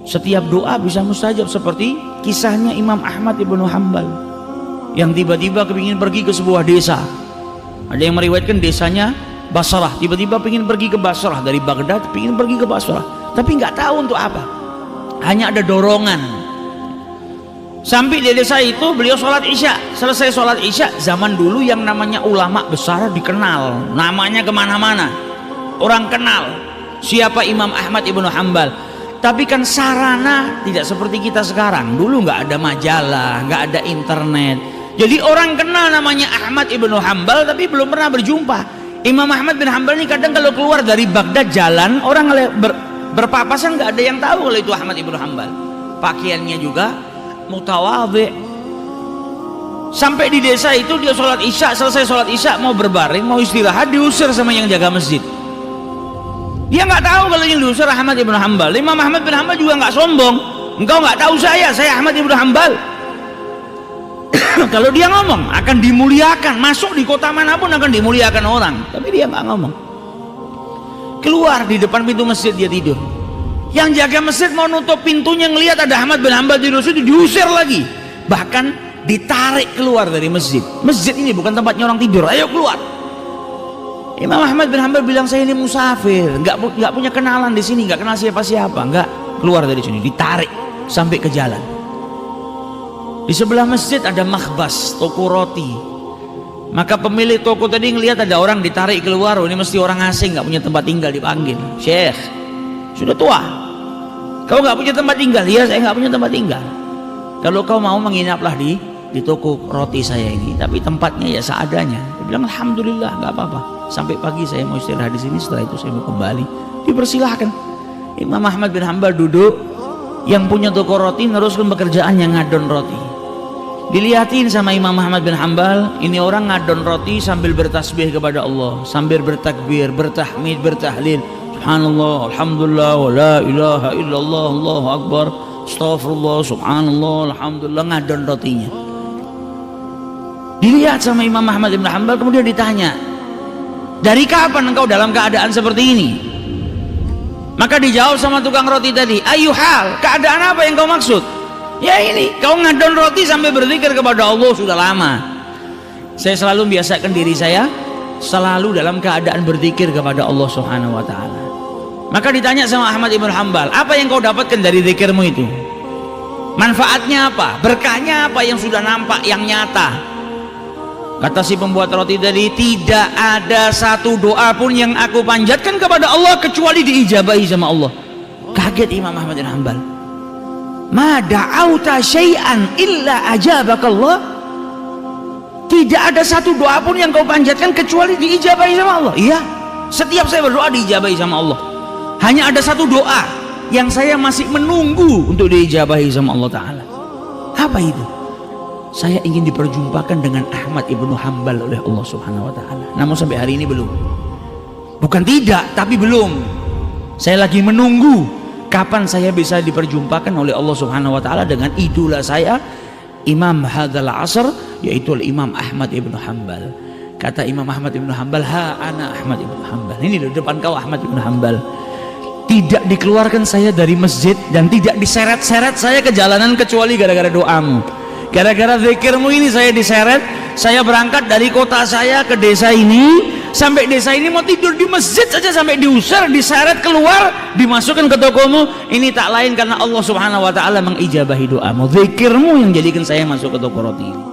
Setiap doa bisa mustajab, seperti kisahnya Imam Ahmad ibnu Hanbal yang tiba-tiba kepingin pergi ke sebuah desa. Ada yang meriwayatkan desanya Basrah, tiba-tiba pengen pergi ke Basrah dari Baghdad, pengen pergi ke Basrah, tapi nggak tahu untuk apa, hanya ada dorongan. Sampai di desa itu beliau sholat isya. Selesai sholat isya, zaman dulu yang namanya ulama besar dikenal, namanya kemana-mana, orang kenal siapa Imam Ahmad ibnu Hanbal. Tapi kan sarana tidak seperti kita sekarang. Dulu nggak ada majalah, nggak ada internet. Jadi orang kenal namanya Ahmad ibnu Hanbal, tapi belum pernah berjumpa. Imam Ahmad bin Hanbal ini kadang kalau keluar dari Baghdad jalan, orang berpapasan, nggak ada yang tahu kalau itu Ahmad ibnu Hanbal. Pakaiannya juga mutawadhi. Sampai di desa itu dia sholat isya, selesai sholat isya mau berbaring, mau istirahat, diusir sama yang jaga masjid. Dia nggak tahu kalau yang diusir Ahmad ibnu Hanbal. Imam Ahmad bin Hanbal juga nggak sombong. Engkau nggak tahu saya Ahmad ibnu Hanbal. Kalau dia ngomong akan dimuliakan, masuk di kota manapun akan dimuliakan orang. Tapi dia nggak ngomong. Keluar di depan pintu masjid dia tidur. Yang jaga masjid mau nutup pintunya, ngelihat ada Ahmad bin Hanbal di situ, diusir lagi. Bahkan ditarik keluar dari masjid. Masjid ini bukan tempatnya orang tidur. Ayo keluar. Imam Ahmad bin Hanbal bilang, saya ini musafir, nggak punya kenalan di sini, nggak kenal siapa-siapa, nggak keluar dari sini, ditarik sampai ke jalan. Di sebelah masjid ada makhbas, toko roti. Maka pemilik toko tadi ngelihat ada orang ditarik keluar, oh, ini mesti orang asing, nggak punya tempat tinggal, dipanggil. Syekh, sudah tua, kau nggak punya tempat tinggal? Iya, saya nggak punya tempat tinggal. Kalau kau mau menginaplah di toko roti saya ini, tapi tempatnya ya seadanya. Dia bilang, alhamdulillah, nggak apa-apa. Sampai pagi saya mau istirahat di sini, setelah itu saya mau kembali. Dipersilahkan. Imam Ahmad bin Hanbal duduk, yang punya toko roti neruskan pekerjaan yang ngadon roti. Dilihatin sama Imam Ahmad bin Hanbal, ini orang ngadon roti sambil bertasbih kepada Allah, sambil bertakbir, bertahmid, bertahlil. Subhanallah, alhamdulillah, wa la ilaha illallah, Allahu akbar, astagfirullah, subhanallah, alhamdulillah, ngadon rotinya. Dilihat sama Imam Ahmad bin Hanbal, kemudian ditanya, dari kapan engkau dalam keadaan seperti ini? Maka dijawab sama tukang roti tadi, ayyuhal, keadaan apa yang kau maksud? Ya ini, kau ngadon roti sampai berzikir kepada Allah sudah lama. Saya selalu membiasakan diri saya selalu dalam keadaan berzikir kepada Allah Subhanahu wa taala. Maka ditanya sama Ahmad ibn Hanbal, apa yang kau dapatkan dari zikirmu itu? Manfaatnya apa? Berkahnya apa yang sudah nampak, yang nyata? Kata si pembuat roti tadi, tidak ada satu doa pun yang aku panjatkan kepada Allah kecuali diijabahi sama Allah. Kaget Imam Ahmad bin Hanbal. Ma da'auta syai'an illa ajabakallah. Tidak ada satu doa pun yang kau panjatkan kecuali diijabahi sama Allah. Iya, setiap saya berdoa diijabahi sama Allah. Hanya ada satu doa yang saya masih menunggu untuk diijabahi sama Allah Ta'ala. Apa itu? Saya ingin diperjumpakan dengan Ahmad ibnu Hanbal oleh Allah Subhanahu wa Ta'ala. Namun sampai hari ini belum. Bukan tidak, tapi belum. Saya lagi menunggu kapan saya bisa diperjumpakan oleh Allah Subhanahu wa Ta'ala dengan idola saya, Imam hadzal asr, yaitu Imam Ahmad ibnu Hanbal. Kata Imam Ahmad ibnu Hanbal, ha ana Ahmad ibnu Hanbal. Ini di depan kau Ahmad ibnu Hanbal. Tidak dikeluarkan saya dari masjid dan tidak diseret-seret saya ke jalanan kecuali gara-gara doamu. Gara-gara zikirmu ini saya diseret, saya berangkat dari kota saya ke desa ini, sampai desa ini mau tidur di masjid saja sampai diusir, diseret keluar, dimasukkan ke tokomu. Ini tak lain karena Allah Subhanahu wa Ta'ala mengijabahi doamu. Zikirmu yang jadikan saya masuk ke toko roti ini.